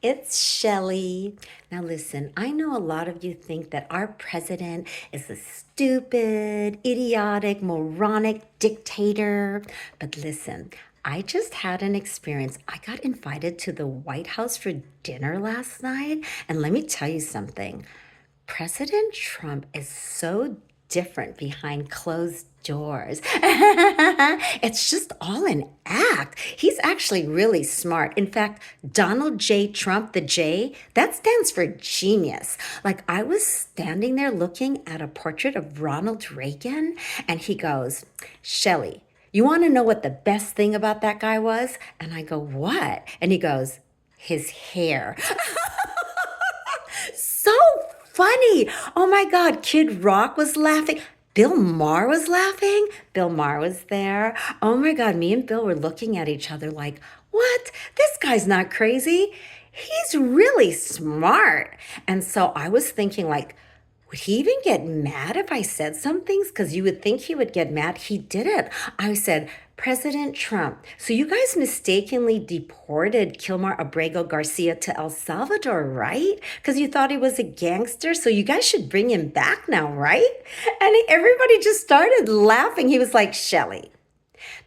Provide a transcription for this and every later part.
It's Shelly. Now, listen, I know a lot of you think that our president is a stupid, idiotic, moronic dictator. But listen, I just had an experience. I got invited to the White House for dinner last night. And let me tell you something. President Trump is so different behind closed doors. It's just all an act. He's actually really smart. In fact, Donald J. Trump, the J, that stands for genius. Like I was standing there looking at a portrait of Ronald Reagan, and he goes, Shelly, you want to know what the best thing about that guy was? And I go, what? And he goes, his hair. So funny. Oh my God, Kid Rock was laughing. Bill Maher was laughing. Bill Maher was there. Oh my God, me and Bill were looking at each other like, what? This guy's not crazy. He's really smart. And so I was thinking like, would he even get mad if I said some things? Because you would think he would get mad. He didn't. I said, President Trump, so you guys mistakenly deported Kilmar Abrego Garcia to El Salvador, right? Because you thought he was a gangster. So you guys should bring him back now, right? And everybody just started laughing. He was like, Shelly,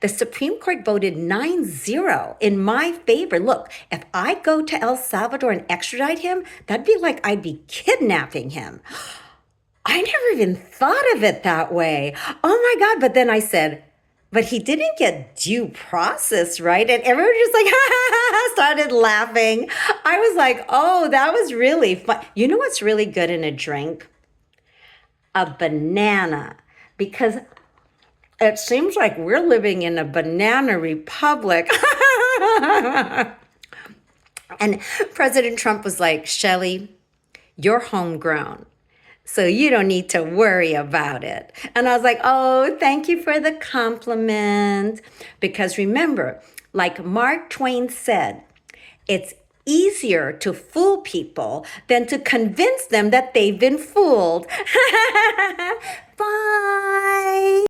the Supreme Court voted 9-0 in my favor. Look, if I go to El Salvador and extradite him, that'd be like I'd be kidnapping him. I never even thought of it that way. Oh my God. But then I said, but he didn't get due process, right? And everyone just like started laughing. I was like, oh, that was really fun. You know what's really good in a drink? A banana. Because it seems like we're living in a banana republic. And President Trump was like, Shelly, you're homegrown. So you don't need to worry about it. And I was like, oh, thank you for the compliment. Because remember, like Mark Twain said, it's easier to fool people than to convince them that they've been fooled. Bye.